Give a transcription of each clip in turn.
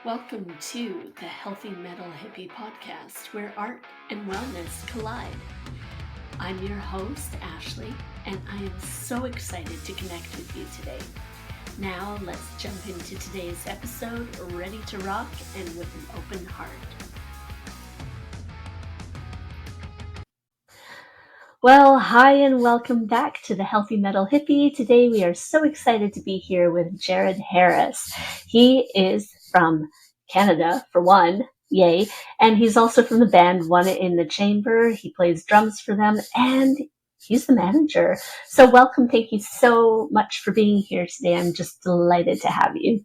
Welcome to the Healthy Metal Hippie podcast, where art and wellness collide. I'm your host, Ashley, and I am so excited to connect with you today. Now, let's jump into today's episode, ready to rock and with an open heart. Well, hi and welcome back to the Healthy Metal Hippie. Today we are so excited to be here with Gerrod Harris. He is from Canada, for one, yay, and he's also from the band One in the Chamber. He plays drums for them, and he's the manager. So welcome, thank you so much for being here today. I'm just delighted to have you.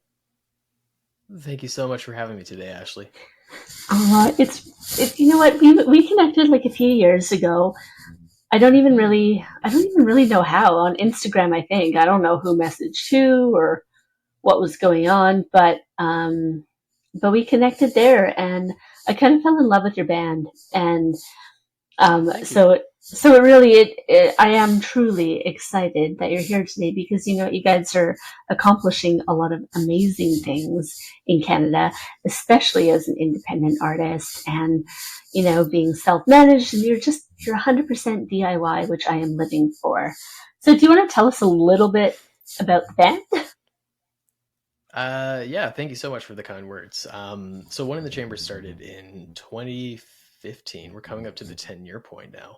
Thank you so much for having me today, Ashley. It's you know what, we connected like a few years ago. I don't even really know how. On Instagram, I think. I don't know who messaged who or what was going on, but we connected there, and I kind of fell in love with your band, and so it really, I am truly excited that you're here today because, you know, you guys are accomplishing a lot of amazing things in Canada, especially as an independent artist and, you know, being self-managed, and you're 100% DIY, which I am living for. So do you want to tell us a little bit about the band? Yeah, thank you so much for the kind words. So One in the Chamber started in 2015. We're coming up to the 10-year point now.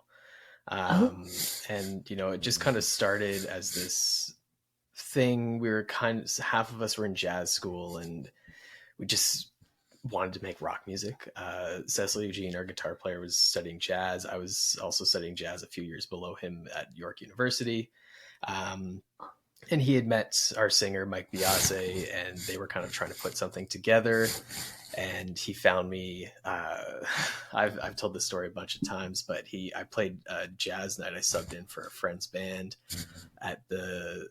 And, you know, it just kind of started as this thing. We were half of us were in jazz school, and we just wanted to make rock music. Cecil Eugene, our guitar player, was studying jazz. I was also studying jazz a few years below him at York University. And he had met our singer, Mike Biase, and they were kind of trying to put something together. And he found me. I've told this story a bunch of times, but I played jazz night. I subbed in for a friend's band at the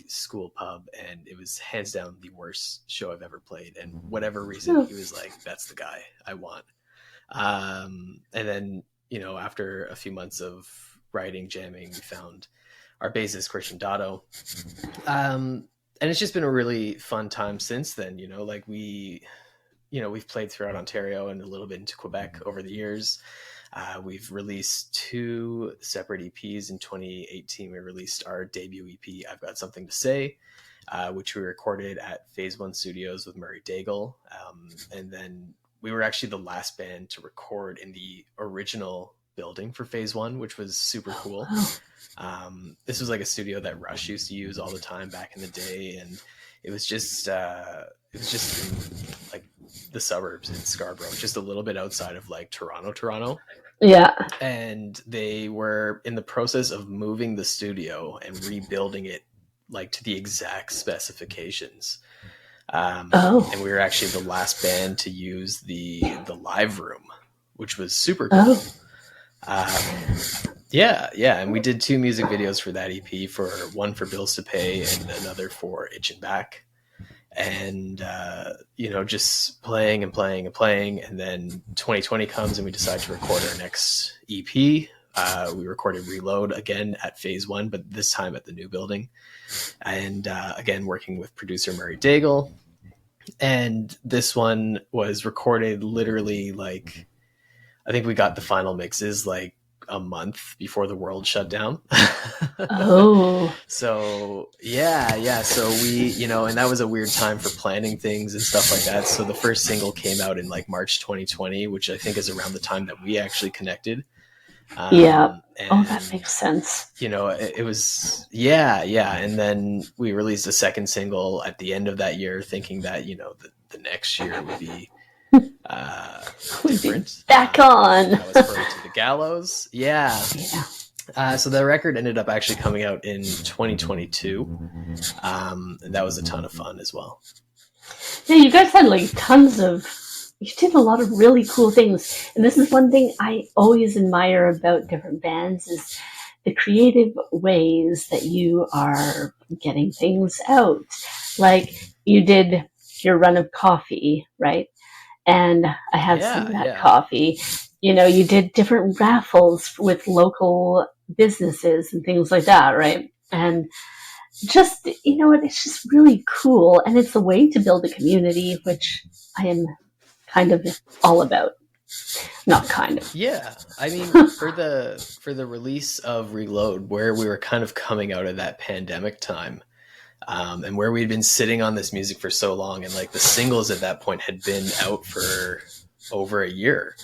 school pub, and it was hands down the worst show I've ever played. And whatever reason, he was like, "That's the guy I want." And then, you know, after a few months of writing, jamming, we found our bassist, Christian Dotto. And it's just been a really fun time since then. You know, like we've played throughout Ontario and a little bit into Quebec over the years. We've released 2 separate EPs. In 2018, we released our debut EP, I've Got Something to Say, which we recorded at Phase 1 Studios with Murray Daigle. And then we were actually the last band to record in the original building for Phase 1, which was super cool. This was like a studio that Rush used to use all the time back in the day, and it was just in, like, the suburbs in Scarborough, just a little bit outside of like Toronto. Yeah. And they were in the process of moving the studio and rebuilding it like to the exact specifications. And we were actually the last band to use the live room, which was super cool. Yeah, and we did 2 music videos for that EP, one for Bills to Pay and another for Itch and Back. And, you know, just playing, and then 2020 comes and we decide to record our next EP. We recorded Reload again at Phase 1, but this time at the new building. And again, working with producer Murray Daigle. And this one was recorded literally, like, I think we got the final mixes like a month before the world shut down. So yeah. So we, you know, and that was a weird time for planning things and stuff like that. So the first single came out in like March 2020, which I think is around the time that we actually connected. And, that makes sense. You know, it was, yeah. And then we released a second single at the end of that year, thinking that, you know, the next year would be different. Back on. That was Hurry to the Gallows. Yeah. So the record ended up actually coming out in 2022. And that was a ton of fun as well. Yeah, you guys had like you did a lot of really cool things. And this is one thing I always admire about different bands is the creative ways that you are getting things out. Like you did your run of coffee, right? And I had some of that coffee. You know, you did different raffles with local businesses and things like that, right? And just, you know what, it's just really cool. And it's a way to build a community, which I am kind of all about. Not kind of. Yeah, I mean, for the release of Reload, where we were kind of coming out of that pandemic time, and where we'd been sitting on this music for so long, and like the singles at that point had been out for over a year.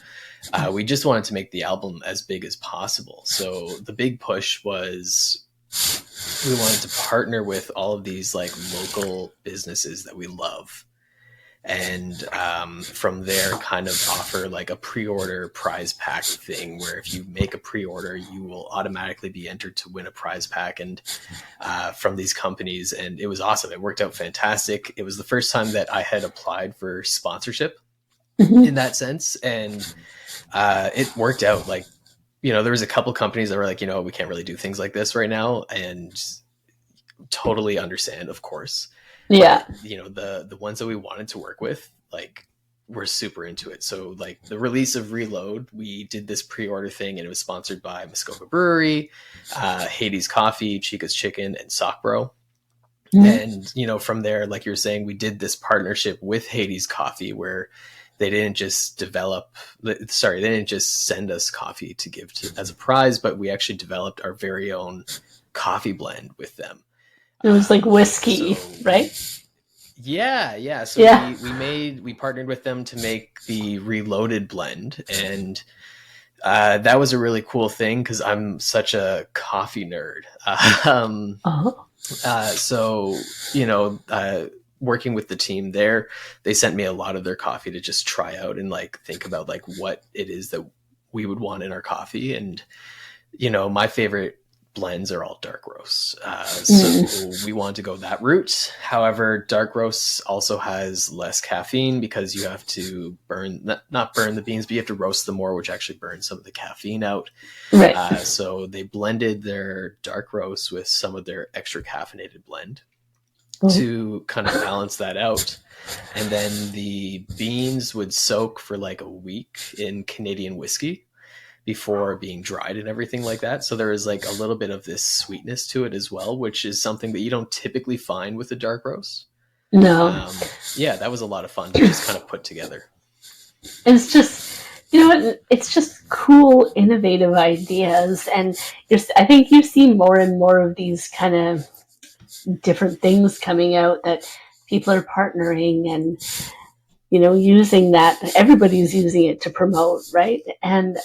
We just wanted to make the album as big as possible. So the big push was we wanted to partner with all of these like local businesses that we love, and from there kind of offer like a pre-order prize pack thing where if you make a pre-order you will automatically be entered to win a prize pack and from these companies. And it was awesome. It worked out fantastic. It was the first time that I had applied for sponsorship in that sense, and it worked out. Like, you know, there was a couple companies that were like, you know, we can't really do things like this right now, and totally understand, of course. Yeah. But, you know, the ones that we wanted to work with, like, we're super into it. So like the release of Reload, we did this pre-order thing, and it was sponsored by Muskoka Brewery, Hades Coffee, Chica's Chicken, and Sock Bro. And, you know, from there, like you're saying, we did this partnership with Hades Coffee where they didn't just they didn't just send us coffee to give to as a prize, but we actually developed our very own coffee blend with them. It was like whiskey, right? Yeah. So Yeah. we partnered with them to make the Reloaded blend, and that was a really cool thing because I'm such a coffee nerd. So, you know, working with the team there, they sent me a lot of their coffee to just try out and like think about like what it is that we would want in our coffee. And, you know, my favorite blends are all dark roasts. So we want to go that route. However, dark roasts also has less caffeine because you have to not burn the beans, but you have to roast them more, which actually burns some of the caffeine out. Right. So they blended their dark roast with some of their extra caffeinated blend to kind of balance that out. And then the beans would soak for like a week in Canadian whiskey before being dried and everything like that. So there is like a little bit of this sweetness to it as well, which is something that you don't typically find with a dark roast. No. Yeah, that was a lot of fun to just kind of put together. It's just, you know what, it's just cool, innovative ideas. And I think you see more and more of these kind of different things coming out that people are partnering and, you know, using that. Everybody's using it to promote, right? And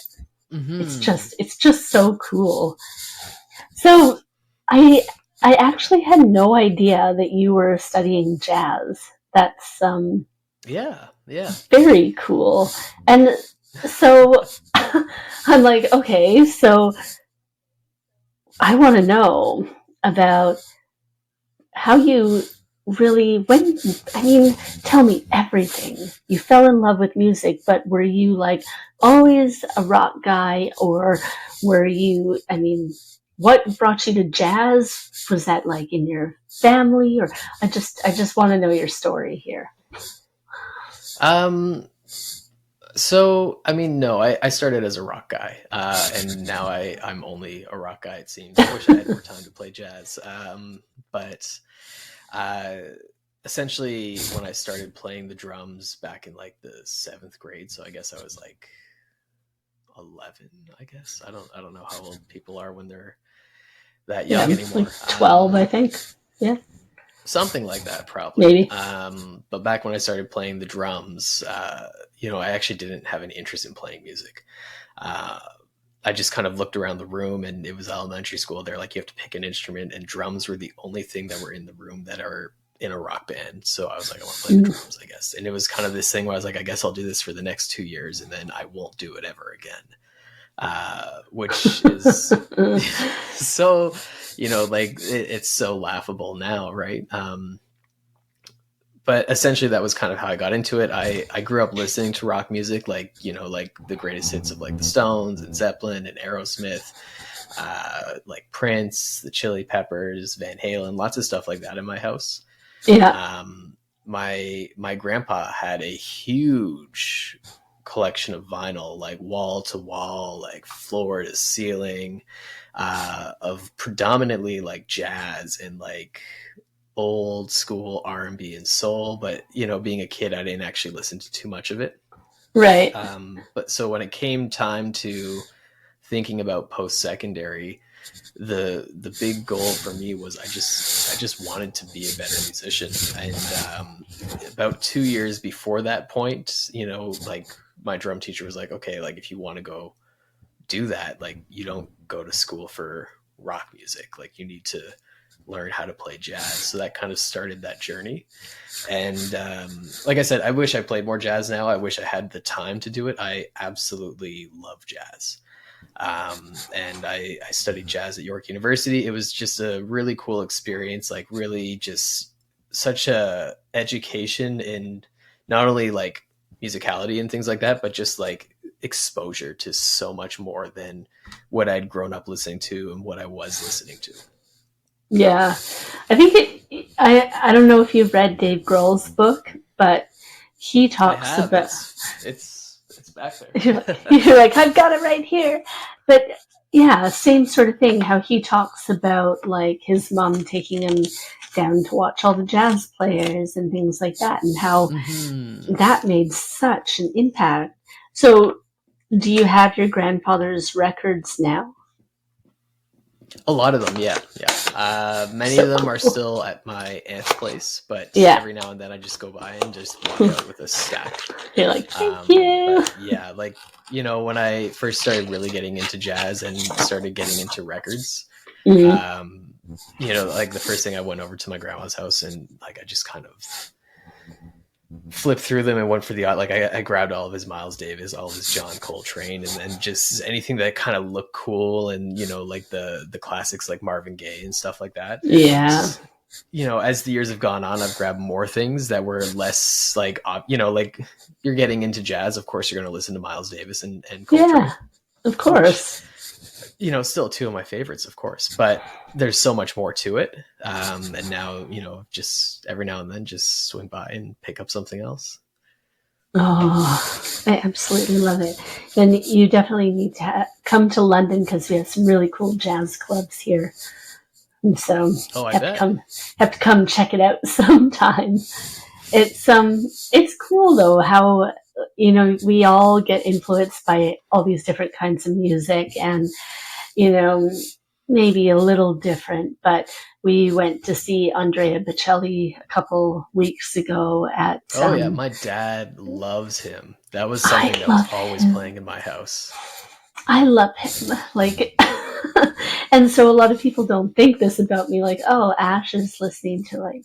it's just so cool. So I actually had no idea that you were studying jazz. That's yeah very cool. And so I'm like, okay, so I want to know about how you really, tell me everything. You fell in love with music, but were you like always a rock guy, or were you, what brought you to jazz? Was that like in your family, or I just want to know your story here. So, no, I started as a rock guy, and now I'm only a rock guy, it seems. I wish I had more time to play jazz. But essentially, when I started playing the drums back in like the 7th grade, so I guess I was like 11, I guess. I don't know how old people are when they're that young anymore. Like 12, I think. Yeah. Something like that, probably. Maybe. But back when I started playing the drums, I actually didn't have any interest in playing music. I just kind of looked around the room, and it was elementary school. They're like, you have to pick an instrument, and drums were the only thing that were in the room that are in a rock band. So I was like, I want to play the drums, I guess. And it was kind of this thing where I was like, I guess I'll do this for the next 2 years, and then I won't do it ever again. Which is so, it's so laughable now, right? But essentially that was kind of how I got into it. I grew up listening to rock music, like the greatest hits of like the Stones and Zeppelin and Aerosmith, like Prince, the Chili Peppers, Van Halen, lots of stuff like that in my house. Yeah. My grandpa had a huge collection of vinyl, like wall to wall, like floor to ceiling, of predominantly like jazz and like old school R&B and soul. But, you know, being a kid, I didn't actually listen to too much of it. Right. But so when it came time to thinking about post-secondary, the big goal for me was I just wanted to be a better musician. And about 2 years before that point, you know, like my drum teacher was like, okay, like if you want to go do that, like you don't go to school for rock music, like you need to learn how to play jazz. So that kind of started that journey. And like I said, I wish I played more jazz now. I wish I had the time to do it. I absolutely love jazz. And I studied jazz at York University. It was just a really cool experience, like really just such a education in not only like musicality and things like that, but just like exposure to so much more than what I'd grown up listening to and what I was listening to. Yeah, I think I don't know if you've read Dave Grohl's book, but he talks about it's back there. you're like, I've got it right here. But yeah, same sort of thing. How he talks about like his mom taking him down to watch all the jazz players and things like that, and how that made such an impact. So, do you have your grandfather's records now? A lot of them, yeah. Many of them are still at my aunt's place, but every now and then I just go by and just walk out with a stack. You're like, thank you. But yeah, like, you know, when I first started really getting into jazz and started getting into records, you know, like the first thing I went over to my grandma's house and like I just kind of flipped through them and went for the like I grabbed all of his Miles Davis, all of his John Coltrane, and then just anything that kind of looked cool, and you know, like the classics like Marvin Gaye and stuff like that. Yeah. And, you know, as the years have gone on, I've grabbed more things that were less like, you know, like you're getting into jazz, of course you're going to listen to Miles Davis and Coltrane. Yeah, of course. Which, you know, still two of my favorites, of course, but there's so much more to it. And now, you know, just every now and then just swing by and pick up something else. Oh, I absolutely love it. And you definitely need to come to London because we have some really cool jazz clubs here. And so have to come check it out sometime. It's cool though how, you know, we all get influenced by all these different kinds of music, and you know, maybe a little different, but we went to see Andrea Bocelli a couple weeks ago at yeah, my dad loves him. That was something that was always playing in my house. I love him, like and so a lot of people don't think this about me, like, oh, Ash is listening to like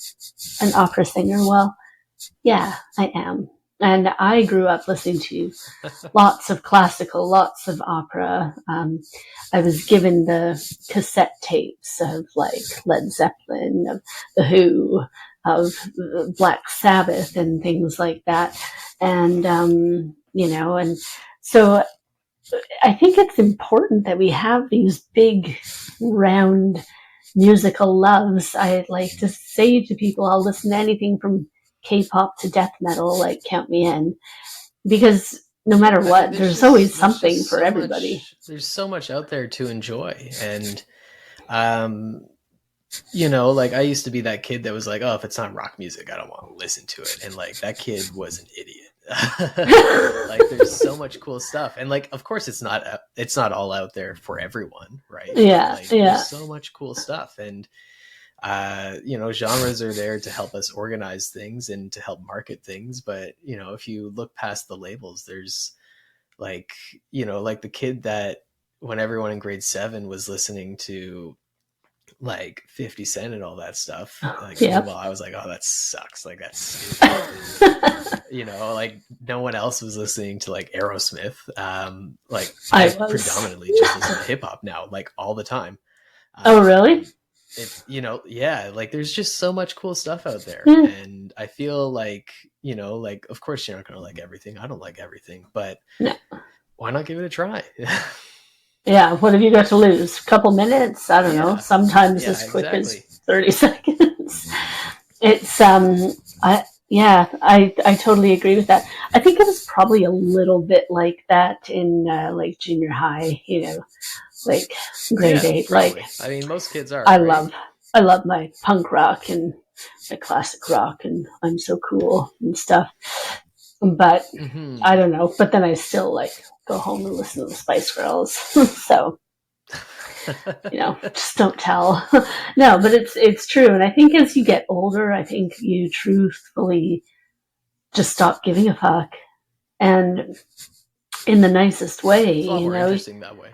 an opera singer. Well, yeah, I am. And I grew up listening to lots of classical, lots of opera. I was given the cassette tapes of like Led Zeppelin, of The Who, of Black Sabbath and things like that. And, you know, and so I think it's important that we have these big, round musical loves. I like to say to people, I'll listen to anything from K-pop to death metal, like count me in, because no matter what, there's always something for everybody. There's so much out there to enjoy. And, you know, like I used to be that kid that was like, oh, if it's not rock music, I don't want to listen to it. And like that kid was an idiot. Like there's so much cool stuff. And like, of course it's not all out there for everyone. Right. Yeah. Like, there's so much cool stuff. And, you know, genres are there to help us organize things and to help market things. But, you know, if you look past the labels, there's like, you know, like the kid that when everyone in grade 7 was listening to like 50 Cent and all that stuff, like, well, I was like, oh, that sucks. Like that's stupid. You know, like no one else was listening to like Aerosmith. Like I predominantly just listen to hip hop now, like all the time. Oh, really? It's, you know, yeah, like there's just so much cool stuff out there. And I feel like, you know, like, of course you're not going to like everything. I don't like everything, but why not give it a try? Yeah. What have you got to lose? A couple minutes? I don't know. Sometimes as quick as 30 seconds. It's, Yeah, I totally agree with that. I think it was probably a little bit like that in like junior high, like grade Yeah, 8. Like probably. I mean, most kids are, I right? love I love my punk rock and my classic rock and I'm so cool and stuff. But I Hmm. don't know. But then I still like go home and listen to the Spice Girls. So just don't tell. No, but it's true. And I think as you get older, I think you truthfully just stop giving a fuck. And in the nicest way, It's a lot more interesting that way.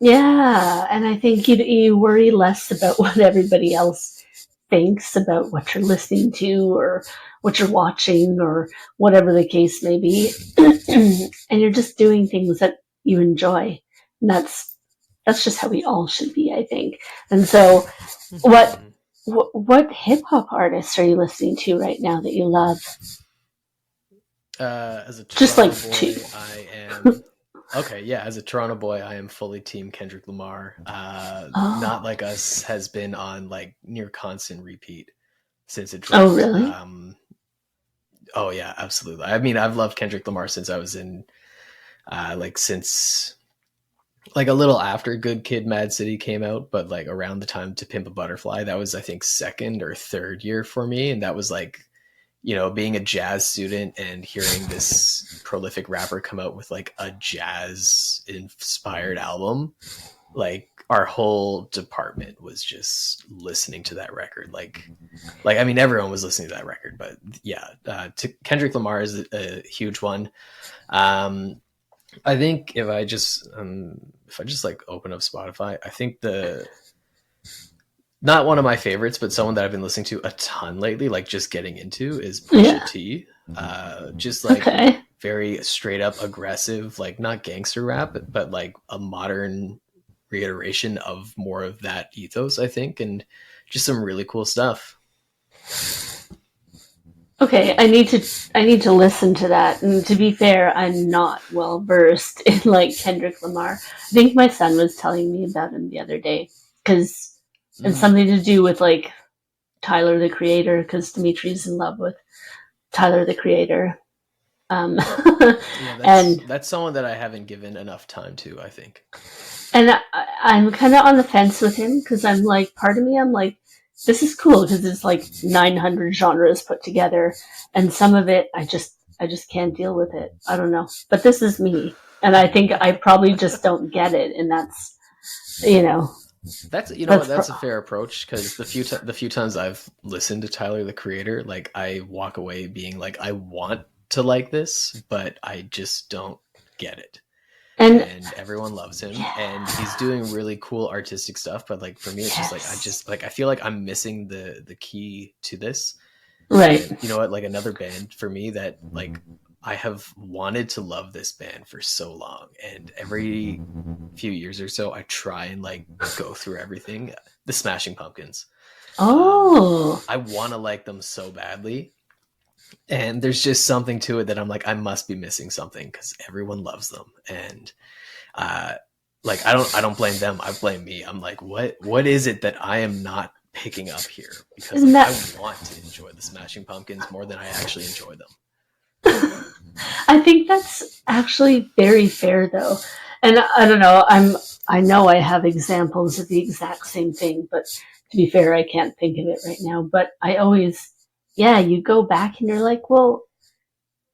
Yeah, and I think you worry less about what everybody else thinks about what you're listening to or what you're watching or whatever the case may be, and you're just doing things that you enjoy. And that's just how we all should be, I think. And so, what Hmm. what hip hop artists are you listening to right now that you love? As a Just like Toronto two. boy, I am okay. Yeah, as a Toronto boy, I am fully team Kendrick Lamar. Not Oh, Like Us has been on like near constant repeat since it oh, dropped. really? Oh yeah, absolutely. I mean, I've loved Kendrick Lamar since I was in since like a little after Good Kid, Mad City came out, but like around the time To Pimp a Butterfly, that was I think second or third year for me, and that was like being a jazz student and hearing this prolific rapper come out with like a jazz inspired album, like our whole department was just listening to that record. Like I mean, everyone was listening to that record, but yeah, Kendrick Lamar is a huge one. Um, I think if I just like open up Spotify, I think the not one of my favorites, but someone that I've been listening to a ton lately, like just getting into, is Pusha Yeah. T. Just like Okay. very straight up aggressive, like not gangster rap, but like a modern reiteration of more of that ethos, I think, and just some really cool stuff. Okay, I need to listen to that. And to be fair, I'm not well versed in like Kendrick Lamar. I think my son was telling me about him the other day because it's Mm. something to do with like Tyler the Creator because Dimitri's in love with Tyler the Creator. Um, Yeah, and that's someone that I haven't given enough time to, I think. I'm kind of on the fence with him because I'm like, part of me, I'm like, this is cool because it's like 900 genres put together, and some of it, I just can't deal with it. I don't know, but this is me, and I think I probably just don't get it, and that's, you know, That's that's that's a fair approach because the few times I've listened to Tyler the Creator, like I walk away being like I want to like this, but I just don't get it. and And everyone loves him, and he's yeah, doing really cool artistic stuff. But like for me, it's just like yes, I feel like I'm missing the key to this. right, And you know what? Like another band for me that like I have wanted to love this band for so long, and every few years or so, I try and like go through everything. The Smashing Pumpkins. oh, I want to like them so badly, and there's just something to it that I'm like, I must be missing something because everyone loves them, and uh, like I don't blame them. I blame me. I'm like, what is it that I am not picking up here? Because isn't like I that? want to enjoy the Smashing Pumpkins more than I actually enjoy them. I think that's actually very fair though. And I don't know, I know I have examples of the exact same thing, but to be fair, I can't think of it right now. But I always, yeah, you go back and you're like, well,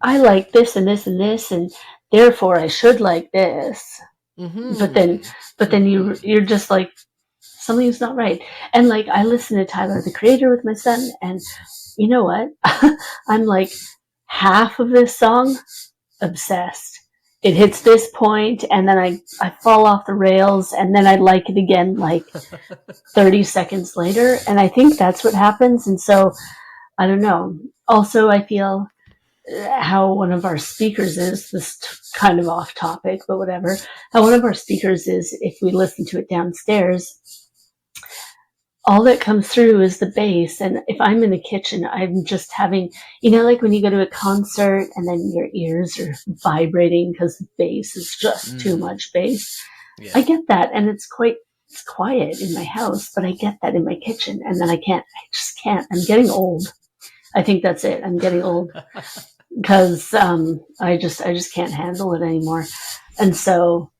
I like this and this and this, and therefore I should like this. But then, Mm-hmm. but then Mm-hmm. you're just like, something's not right. And like, I listen to Tyler the Creator with my son, and you know what? I'm like, half of this song obsessed. It hits this point, and then I fall off the rails, and then I like it again like 30 seconds later. And I think that's what happens. And so, I don't know. Also, I feel how one of our speakers is this kind of off topic, but whatever. How one of our speakers is, if we listen to it downstairs, all that comes through is the bass. And if I'm in the kitchen, I'm just having, like when you go to a concert and then your ears are vibrating because the bass is just too Mm. much bass. I Yeah. get that. And it's quiet in my house, but I get that in my kitchen. And then I just can't. I'm getting old. I think that's it. I'm getting old because I just can't handle it anymore. And so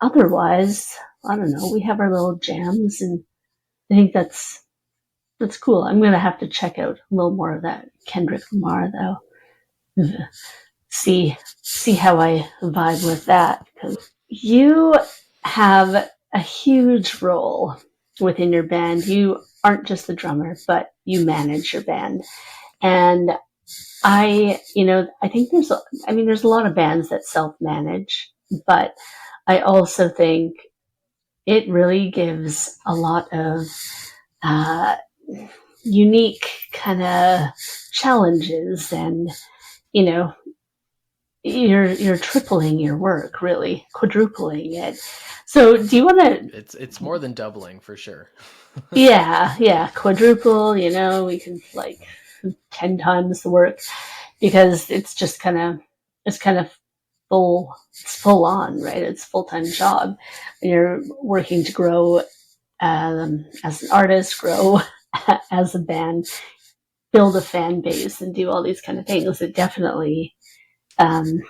otherwise, I don't know. We have our little jams, and I think that's cool. I'm gonna have to check out a little more of that Kendrick Lamar though. See how I vibe with that, because you have a huge role within your band. You aren't just the drummer, but you manage your band. And I think there's a lot of bands that self-manage, but I also think it really gives a lot of uh, unique kind of challenges, and you know, you're tripling your work, really quadrupling it. So do you want to? It's more than doubling for sure. Yeah, quadruple. We can like 10 times the work, because it's kind of it's full on, right? It's a full-time job, and you're working to grow as an artist, grow as a band, build a fan base, and do all these kind of things. It definitely um,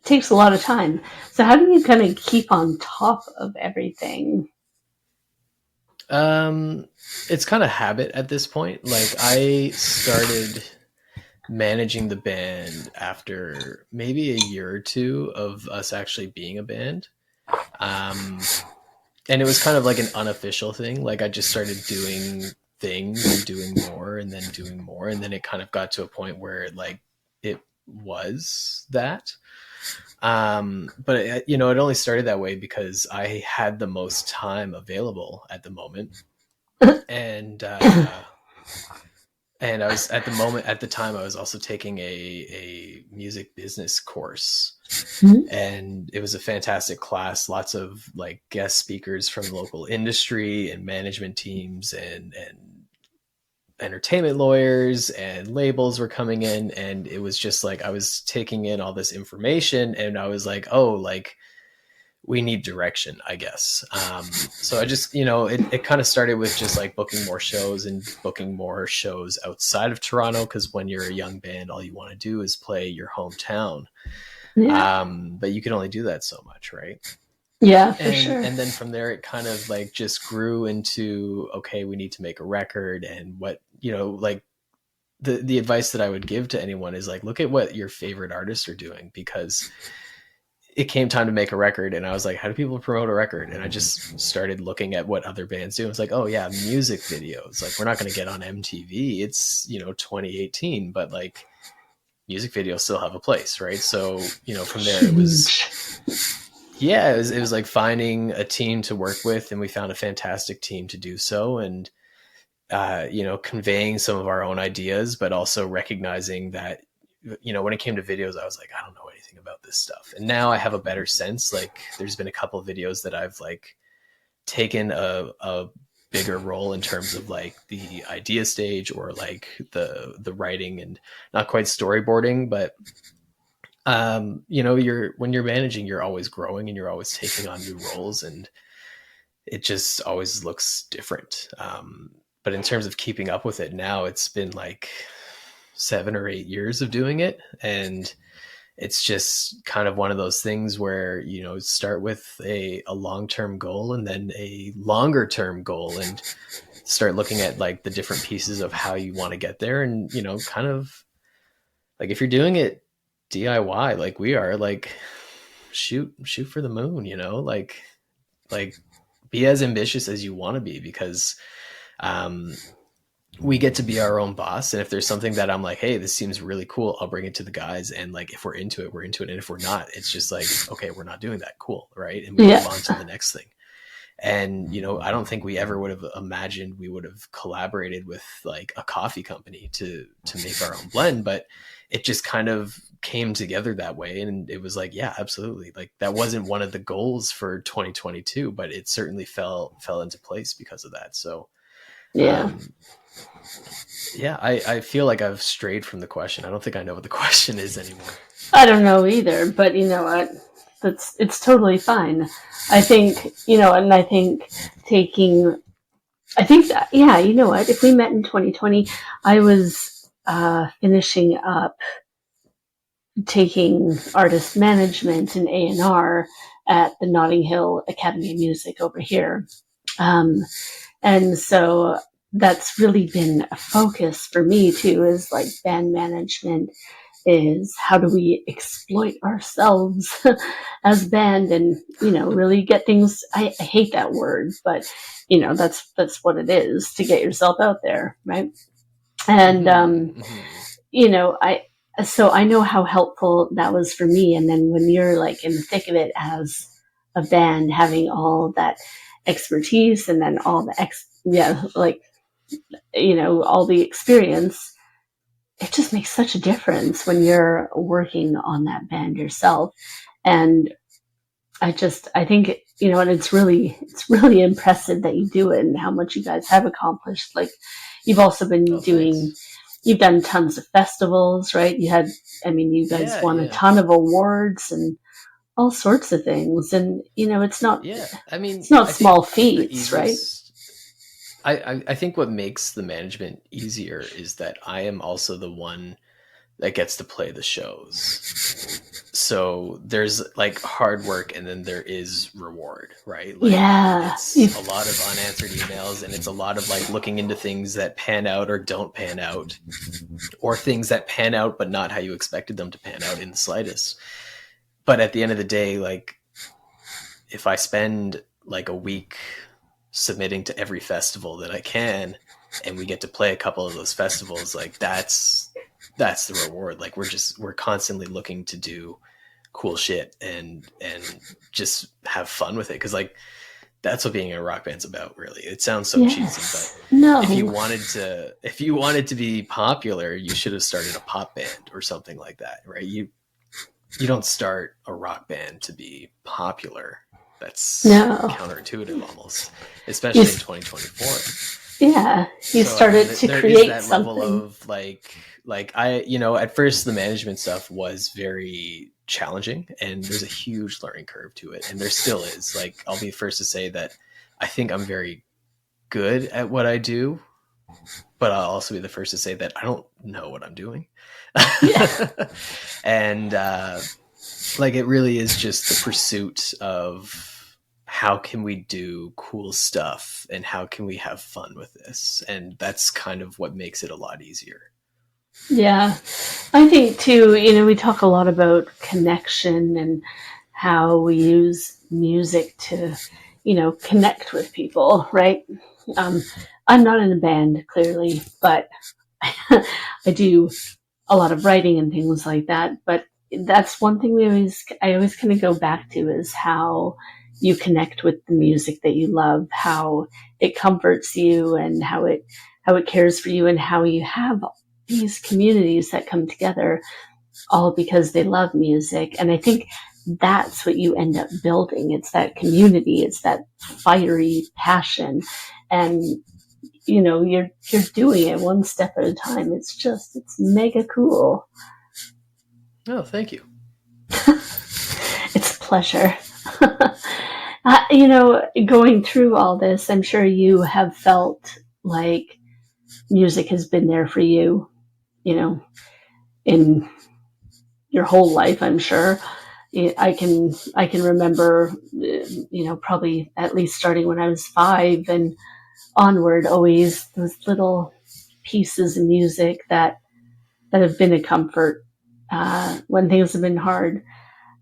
takes a lot of time. So how do you kind of keep on top of everything? It's kind of habit at this point. Like I started managing the band after maybe a year or two of us actually being a band. Um, and it was kind of like an unofficial thing. Like I just started doing things and doing more and then doing more. And then it kind of got to a point where it was that. But it only started that way because I had the most time available at the moment. And, and I was at the time I was also taking a music business course, Mm-hmm. and it was a fantastic class. Lots of like guest speakers from the local industry and management teams and entertainment lawyers and labels were coming in, and it was just like I was taking in all this information, and I was like, oh, like we need direction, I guess. So I just, it kind of started with just like booking more shows outside of Toronto, because when you're a young band, all you want to do is play your hometown. Yeah, But you can only do that so much, right? yeah, for sure. And then from there, it kind of like just grew into, okay, we need to make a record. And what, like the advice that I would give to anyone is like, look at what your favorite artists are doing, because it came time to make a record, and I was like, how do people promote a record? And I just started looking at what other bands do. It's like, oh yeah, music videos. Like we're not going to get on MTV. It's, 2018, but like music videos still have a place, right? So, from there it was, yeah, it was like finding a team to work with, and we found a fantastic team to do so. And, conveying some of our own ideas, but also recognizing that, when it came to videos, I was like, I don't know anything about this stuff. And now I have a better sense. Like there's been a couple of videos that I've like taken a bigger role in terms of like the idea stage, or like the writing, and not quite storyboarding, but when you're managing, you're always growing and you're always taking on new roles, and it just always looks different. But in terms of keeping up with it now, it's been like 7 or 8 years of doing it, and it's just kind of one of those things where start with a long-term goal and then a longer term goal, and start looking at like the different pieces of how you want to get there. And kind of like if you're doing it DIY like we are, like shoot for the moon, like be as ambitious as you want to be, because we get to be our own boss. And if there's something that I'm like, hey, this seems really cool, I'll bring it to the guys. And like, if we're into it, we're into it. And if we're not, it's just like, okay, we're not doing that. Cool. Right. And we move on to the next thing. And, I don't think we ever would have imagined we would have collaborated with like a coffee company to make our own blend, but it just kind of came together that way. And it was like, yeah, absolutely. Like that wasn't one of the goals for 2022, but it certainly fell into place because of that. So, Yeah. Yeah, I feel like I've strayed from the question. I don't think I know what the question is anymore. I don't know either, but you know what? It's totally fine. I think, and I think taking I think that, yeah, you know what? If we met in 2020, I was finishing up taking artist management and A&R at the Notting Hill Academy of Music over here. Um, and so that's really been a focus for me too, is like band management, is how do we exploit ourselves as band and, really get things. I hate that word, but that's what it is, to get yourself out there, right? And I so I know how helpful that was for me. And then when you're like in the thick of it as a band, having all that expertise and then all the all the experience, it just makes such a difference when you're working on that band yourself. And I think, and it's really impressive that you do it and how much you guys have accomplished. Like, you've also been you've done tons of festivals, right? You guys won a ton of awards and all sorts of things. And, it's not, it's not small feats, right? I think what makes the management easier is that I am also the one that gets to play the shows. So there's like hard work and then there is reward, right? Like, it's a lot of unanswered emails, and it's a lot of like looking into things that pan out or don't pan out, or things that pan out but not how you expected them to pan out in the slightest. But at the end of the day, like, if I spend like a week submitting to every festival that I can, and we get to play a couple of those festivals, like that's the reward. Like, we're constantly looking to do cool shit and just have fun with it. Cause like, that's what being a rock band's about, really. It sounds so cheesy, but no. if you wanted to be popular, you should have started a pop band or something like that, right? You don't start a rock band to be popular. That's counterintuitive almost, especially in 2024. Yeah, you started to create that something. Level of like I, at first the management stuff was very challenging, and there's a huge learning curve to it, and there still is. Like, I'll be first to say that I think I'm very good at what I do, but I'll also be the first to say that I don't know what I'm doing. And like, it really is just the pursuit of how can we do cool stuff and how can we have fun with this, and that's kind of what makes it a lot easier. Yeah, I think too, we talk a lot about connection and how we use music to, connect with people, right? I'm not in a band, clearly, but I do a lot of writing and things like that. But that's one thing I always kind of go back to, is how you connect with the music that you love, how it comforts you, and how it cares for you, and how you have these communities that come together all because they love music. And I think that's what you end up building. It's that community. It's that fiery passion. And, you're doing it one step at a time. It's mega cool. Oh, thank you. It's a pleasure. Going through all this, I'm sure you have felt like music has been there for you, in your whole life, I'm sure. I can remember, probably at least starting when I was 5 and onward, always those little pieces of music that have been a comfort when things have been hard.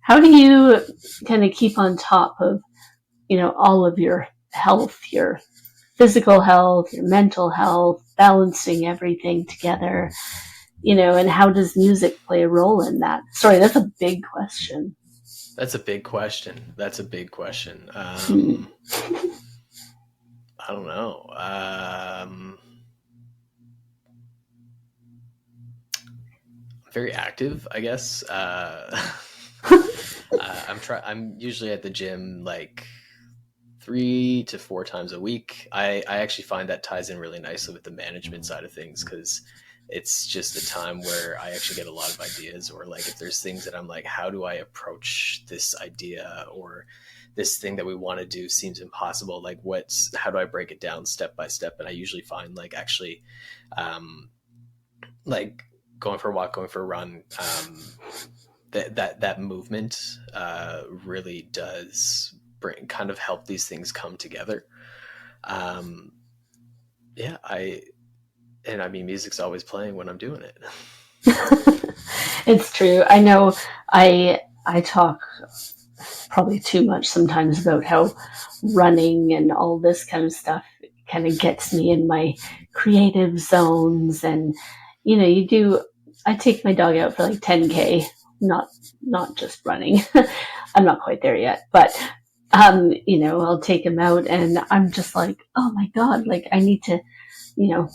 How do you kind of keep on top of, all of your health, your physical health, your mental health, balancing everything together, and how does music play a role in that? Sorry, that's a big question. That's a big question. I don't know. Very active, I guess. I'm usually at the gym like 3 to 4 times a week. I actually find that ties in really nicely with the management side of things, because it's just a time where I actually get a lot of ideas, or like if there's things that I'm like, how do I approach this idea, or this thing that we want to do seems impossible. Like how do I break it down step by step? And I usually find like actually, like going for a walk, going for a run, that movement really does kind of help these things come together. I mean, music's always playing when I'm doing it. It's true. I know I talk probably too much sometimes about how running and all this kind of stuff kind of gets me in my creative zones. And, I take my dog out for like 10K, not just running. I'm not quite there yet, but, I'll take him out and I'm just like, oh my God, like I need to,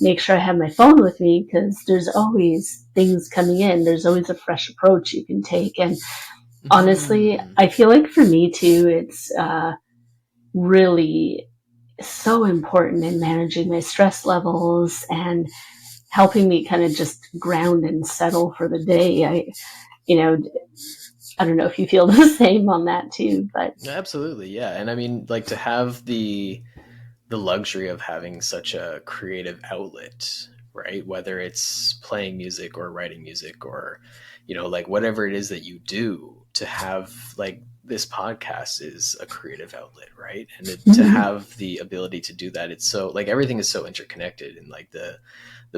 make sure I have my phone with me because there's always things coming in. There's always a fresh approach you can take. And honestly, I feel like for me too, it's really so important in managing my stress levels and helping me kind of just ground and settle for the day. I don't know if you feel the same on that too, but absolutely. Yeah. And I mean, like to have the luxury of having such a creative outlet, right? Whether it's playing music or writing music or, like whatever it is that you do, to have like this podcast is a creative outlet, right? And to have the ability to do that, it's so like everything is so interconnected, and like the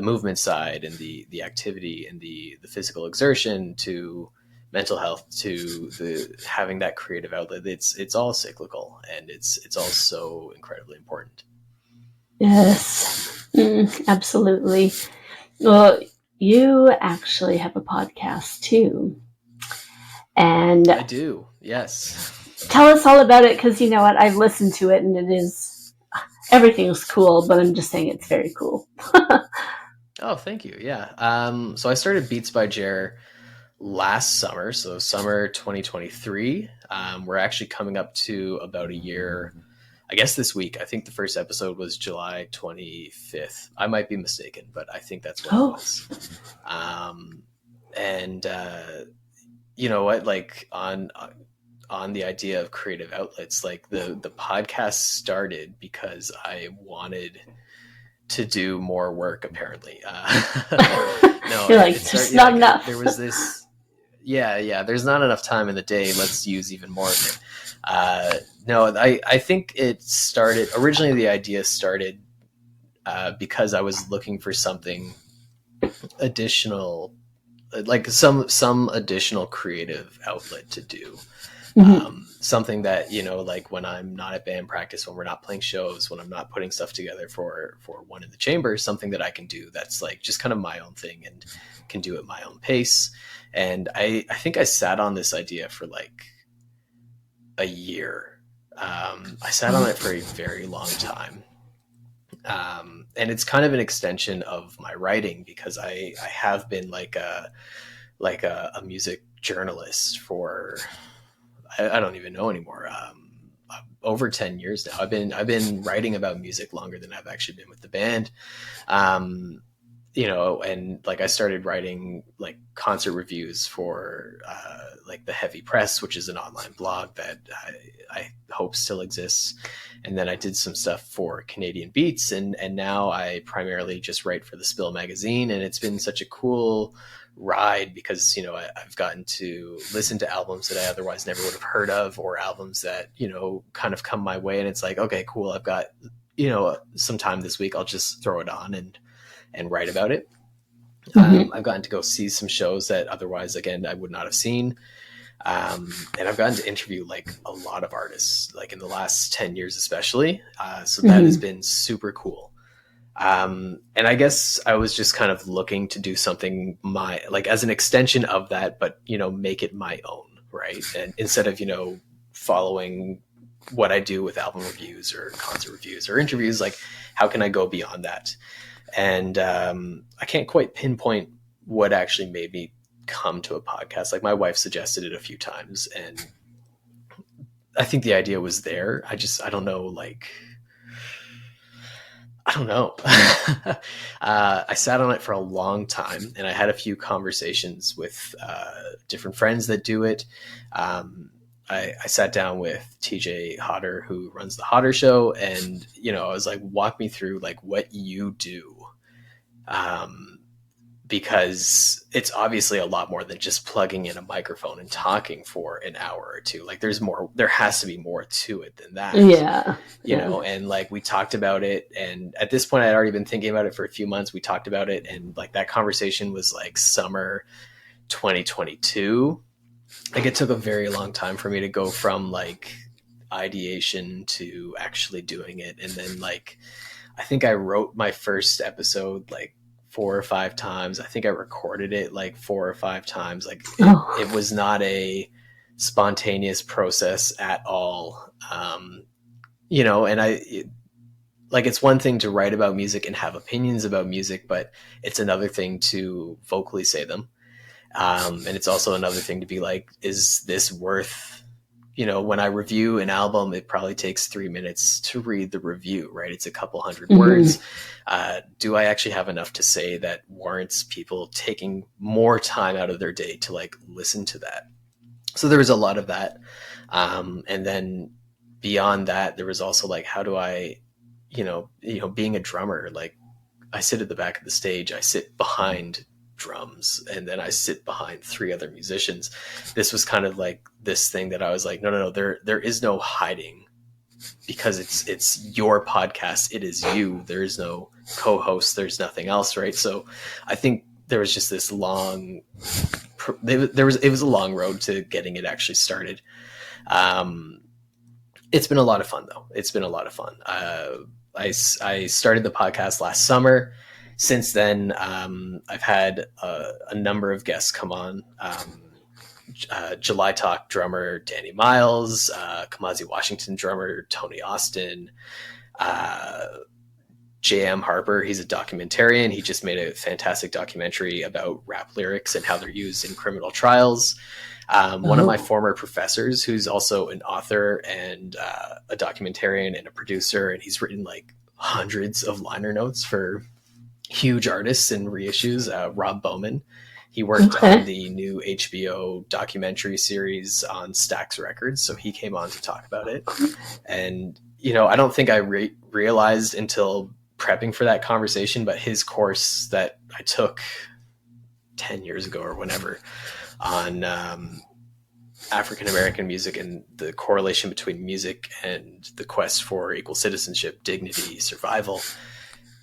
movement side and the activity and the physical exertion to mental health to the having that creative outlet, it's all cyclical, and it's all so incredibly important. Yes, absolutely. Well, you actually have a podcast too. And I do, yes. Tell us all about it, because you know what, I've listened to it and everything's cool, but I'm just saying it's very cool. Oh, thank you. Yeah. So I started Beats by Gerrod last summer, so summer 2023. We're actually coming up to about a year, I guess this week. I think the first episode was July 25th. I might be mistaken, but I think that's what it was. And you know what, like on the idea of creative outlets, like the podcast started because I wanted to do more work, apparently. No, you're like, there's not enough. There was this, there's not enough time in the day. Let's use even more of it. No, I think it started, originally the idea started because I was looking for something additional, like some additional creative outlet to do. Something that, like when I'm not at band practice, when we're not playing shows, when I'm not putting stuff together for One in the Chamber, something that I can do that's like just kind of my own thing and can do at my own pace. And I think I sat on this idea for like a year. I sat on it for a very long time. And it's kind of an extension of my writing, because I have been like a music journalist for, I don't even know anymore. Over 10 years now. I've been writing about music longer than I've actually been with the band. And like I started writing like concert reviews for like the Heavy Press, which is an online blog that I hope still exists. And then I did some stuff for Canadian Beats, and now I primarily just write for the Spill magazine. And it's been such a cool ride because, I've gotten to listen to albums that I otherwise never would have heard of, or albums that, kind of come my way. And it's like, okay, cool. I've got, some time this week. I'll just throw it on and write about it. I've gotten to go see some shows that otherwise, again, I would not have seen. And I've gotten to interview like a lot of artists, like in the last 10 years, especially. So that has been super cool. And I guess I was just kind of looking to do something as an extension of that, but, make it my own. Right. And instead of, following what I do with album reviews or concert reviews or interviews, like how can I go beyond that? And, I can't quite pinpoint what actually made me come to a podcast. Like my wife suggested it a few times, and I think the idea was there. I don't know, I don't know. I sat on it for a long time, and I had a few conversations with different friends that do it. I sat down with TJ Hodder, who runs the Hodder Show, and I was like, walk me through like what you do, because it's obviously a lot more than just plugging in a microphone and talking for an hour or two. Like there has to be more to it than that. You know, and like we talked about it, and at this point I'd already been thinking about it for a few months. We talked about it, and like that conversation was like summer 2022. Like it took a very long time for me to go from like ideation to actually doing it. And then like I think I wrote my first episode like 4 or 5 times. I think I recorded it like 4 or 5 times. Like it was not a spontaneous process at all. And like it's one thing to write about music and have opinions about music, but it's another thing to vocally say them. And it's also another thing to be like, is this worth, when I review an album, it probably takes 3 minutes to read the review, right? It's a couple hundred words. Do I actually have enough to say that warrants people taking more time out of their day to like listen to that? So there was a lot of that. And then beyond that, there was also like, how do I, being a drummer, like I sit at the back of the stage, I sit behind drums, and then I sit behind 3 other musicians. This was kind of like this thing that I was like, no, there is no hiding, because it's your podcast. It is you. There is no co-host. There's nothing else. Right. So I think there was just this long, it was a long road to getting it actually started. It's been a lot of fun though. It's been a lot of fun. I started the podcast last summer. Since then, I've had a number of guests come on. July Talk drummer Danny Miles, Kamasi Washington drummer Tony Austin, J.M. Harper. He's a documentarian. He just made a fantastic documentary about rap lyrics and how they're used in criminal trials. One of my former professors, who's also an author and a documentarian and a producer, and he's written like hundreds of liner notes for huge artists and reissues, Rob Bowman. He worked on the new HBO documentary series on Stax Records, so he came on to talk about it. And, I don't think I realized until prepping for that conversation, but his course that I took 10 years ago or whenever on African-American music and the correlation between music and the quest for equal citizenship, dignity, survival,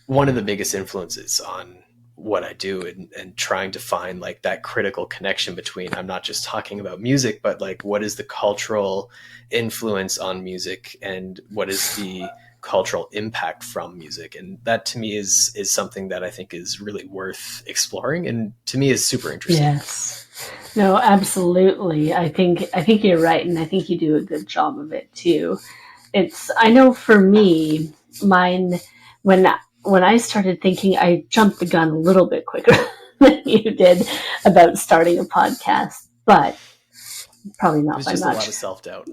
one of the biggest influences on what I do, and trying to find like that critical connection between, I'm not just talking about music, but like what is the cultural influence on music and what is the cultural impact from music. And that to me is something that I think is really worth exploring, and to me is super interesting. Yes. No, absolutely. I think you're right, and I think you do a good job of it too. I know for me, mine, when I started thinking, I jumped the gun a little bit quicker than you did about starting a podcast, but probably not by much. There's just a lot of self-doubt.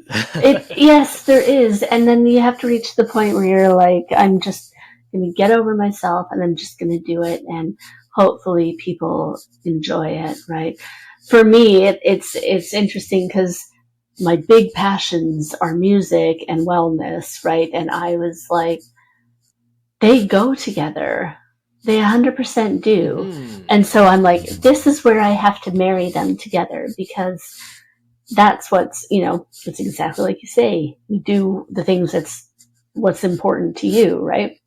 Yes, there is. And then you have to reach the point where you're like, I'm just going to get over myself and I'm just going to do it. And hopefully people enjoy it, right? For me, it's interesting because my big passions are music and wellness, right? And I was like, they go together. They 100% do. And so I'm like, this is where I have to marry them together, because that's it's exactly like you say. You do the things what's important to you, right?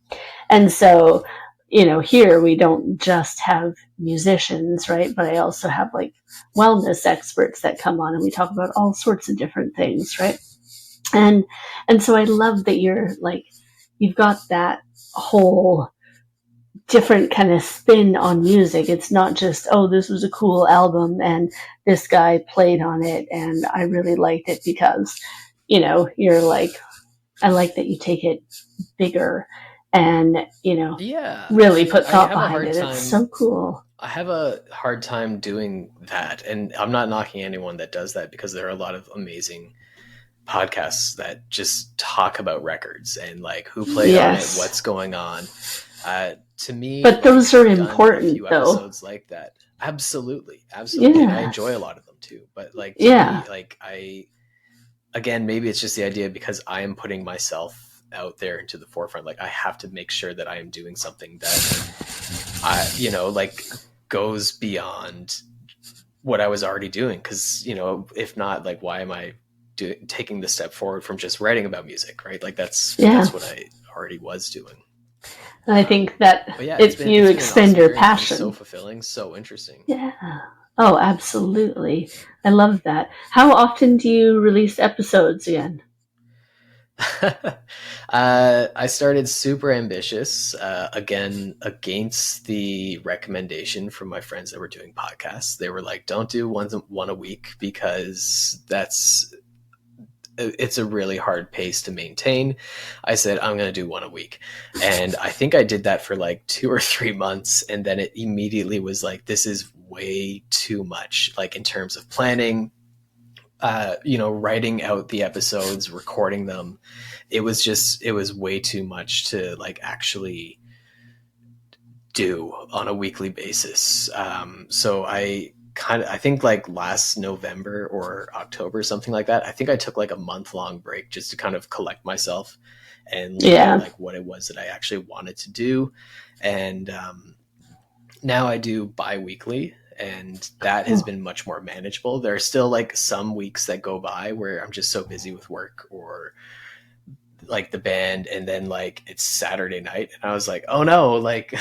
And so, here we don't just have musicians, right? But I also have like wellness experts that come on and we talk about all sorts of different things, right? And so I love that you've got that whole different kind of spin on music. It's not just, this was a cool album and this guy played on it and I really liked it because, you're like, I like that you take it bigger and, really put thought behind it. It's so cool. I have a hard time doing that. And I'm not knocking anyone that does that, because there are a lot of amazing podcasts that just talk about records and like who played on it, what's going on. To me, but those are important though. Episodes like that, absolutely. I enjoy a lot of them too. But like, to me, like again, maybe it's just the idea because I am putting myself out there into the forefront. Like I have to make sure that I am doing something that like goes beyond what I was already doing. Cause if not, like, why am I taking the step forward from just writing about music, right? Like that's what I already was doing. And I think that if you extend your passion, so fulfilling, so interesting. Yeah. Oh, absolutely. I love that. How often do you release episodes again? I started super ambitious, again, against the recommendation from my friends that were doing podcasts. They were like, don't do one a week because it's a really hard pace to maintain. I said, I'm going to do one a week. And I think I did that for like 2 or 3 months. And then it immediately was like, this is way too much, like in terms of planning, writing out the episodes, recording them. It was way too much to like actually do on a weekly basis. So I think like last November or October, something like that, I think I took like a month-long break just to kind of collect myself and learn like what it was that I actually wanted to do. And now I do bi-weekly, and that has been much more manageable. There are still like some weeks that go by where I'm just so busy with work or like the band, and then like it's Saturday night and I was like, oh no, like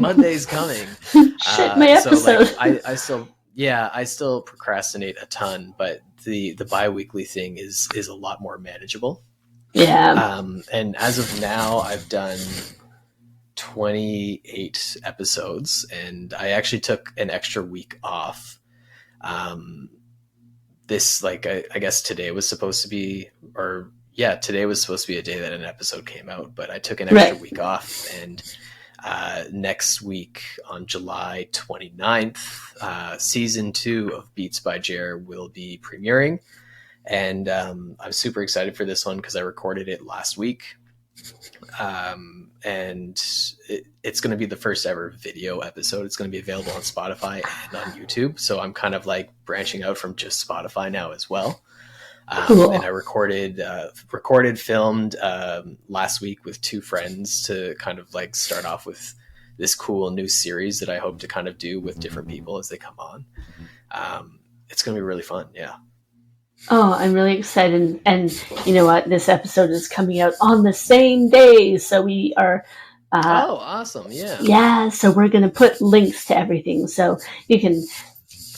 Monday's coming. Shit, my episode. So like I still procrastinate a ton, but the bi-weekly thing is a lot more manageable. Yeah. And as of now, I've done 28 episodes, and I actually took an extra week off. This, like, I guess today was supposed to be, today was supposed to be a day that an episode came out, but I took an extra week off, and next week on July 29th, season 2 of Beats by Gerrod will be premiering. And I'm super excited for this one because I recorded it last week. And it's going to be the first ever video episode. It's going to be available on Spotify and on YouTube. So I'm kind of like branching out from just Spotify now as well. Cool. And I recorded, filmed last week with 2 friends to kind of like start off with this cool new series that I hope to kind of do with different people as they come on. It's going to be really fun. Yeah. Oh, I'm really excited. And you know what? This episode is coming out on the same day. So we are... oh, awesome. Yeah. Yeah, so we're going to put links to everything. So you can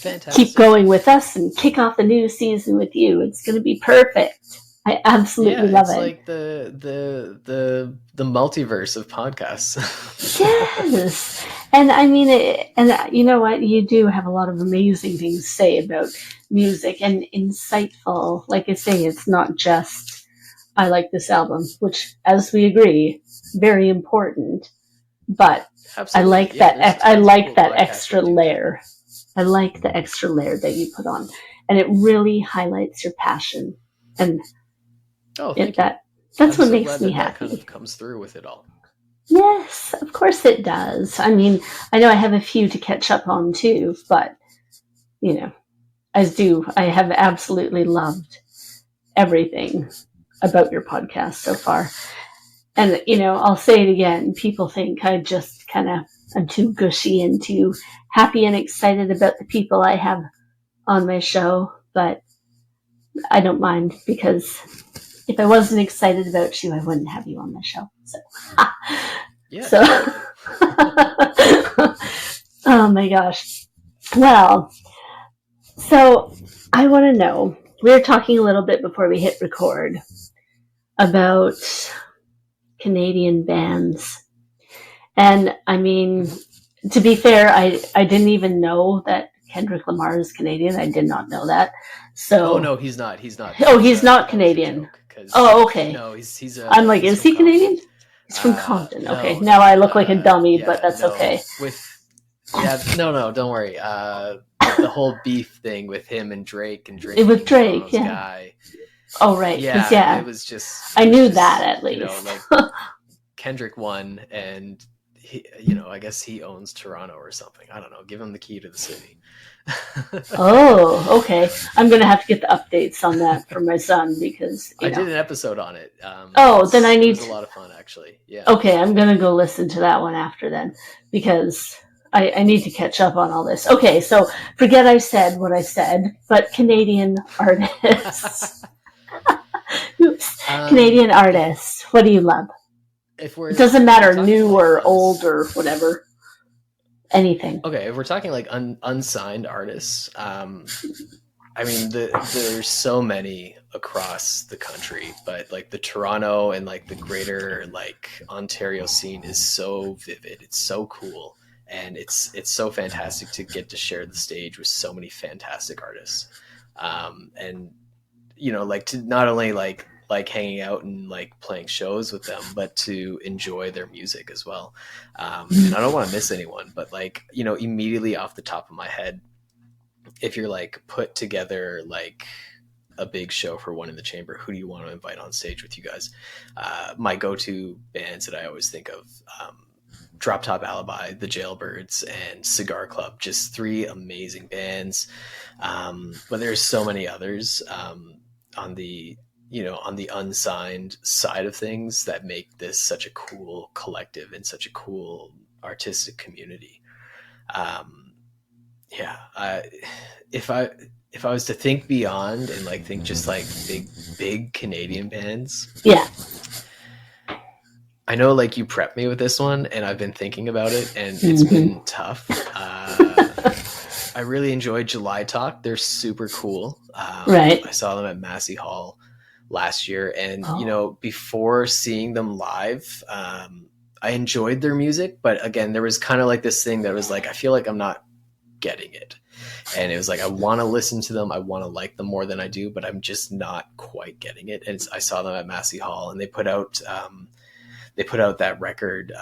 Fantastic. Keep going with us and kick off the new season with you. It's going to be perfect. I absolutely love it. It's like the multiverse of podcasts. Yes. And I mean, and you know what? You do have a lot of amazing things to say about music and insightful. Like I say, it's not just, I like this album, which, as we agree, very important. But Absolutely. I like that extra layer. I like the extra layer that you put on. And it really highlights your passion. And that's what makes me happy. That kind of comes through with it all. Yes, of course it does. I mean, I know I have a few to catch up on too, but you know, I have absolutely loved everything about your podcast so far. And you know, I'll say it again, people think I'm too gushy and too happy and excited about the people I have on my show, but I don't mind, because if I wasn't excited about you, I wouldn't have you on my show. So, yeah. So, oh my gosh. Well, so I want to know, we were talking a little bit before we hit record about Canadian bands. And I mean, to be fair, I didn't even know that Kendrick Lamar is Canadian. I did not know that. So, oh no, he's not. He's not. Oh, he's not Canadian. Oh, okay. No, he's. I'm like, is he Canadian? He's from Compton. No, okay, now I look like a dummy, but that's okay. No, don't worry. The whole beef thing with him and Drake with Drake, yeah. Guy. Oh right, yeah. It was just. I knew that at least. Like Kendrick won, and I guess he owns Toronto or something. I don't know. Give him the key to the city. Oh, okay. I'm gonna have to get the updates on that for my son because I did an episode on it. Then I need. It was a lot of fun, actually. Yeah. Okay, I'm gonna go listen to that one after then because I need to catch up on all this. Okay, so forget I said what I said, but Canadian artists. Oops. Canadian artists. What do you love? It doesn't matter, new or old or whatever. Anything. Okay, if we're talking like unsigned artists, I mean, there's so many across the country, but like the Toronto and like the greater like Ontario scene is so vivid. It's so cool, and it's so fantastic to get to share the stage with so many fantastic artists, and like to not only like hanging out and like playing shows with them, but to enjoy their music as well. And I don't want to miss anyone, but like immediately off the top of my head, if you're like put together like a big show for One in the Chamber, who do you want to invite on stage with you guys? My go-to bands that I always think of, Drop Top Alibi, The Jailbirds, and Cigar Club, just 3 amazing bands. But there's so many others on the unsigned side of things that make this such a cool collective and such a cool artistic community. If I was to think beyond and like think just like big Canadian bands, I know like you prepped me with this one, and I've been thinking about it, and it's been tough. I really enjoyed July Talk. They're super cool. Right. I saw them at Massey Hall last year, and before seeing them live, I enjoyed their music, but again, there was kind of like this thing that was like, I feel like I'm not getting it. And it was like, I want to listen to them. I want to like them more than I do, but I'm just not quite getting it. And I saw them at Massey Hall, and they put out that record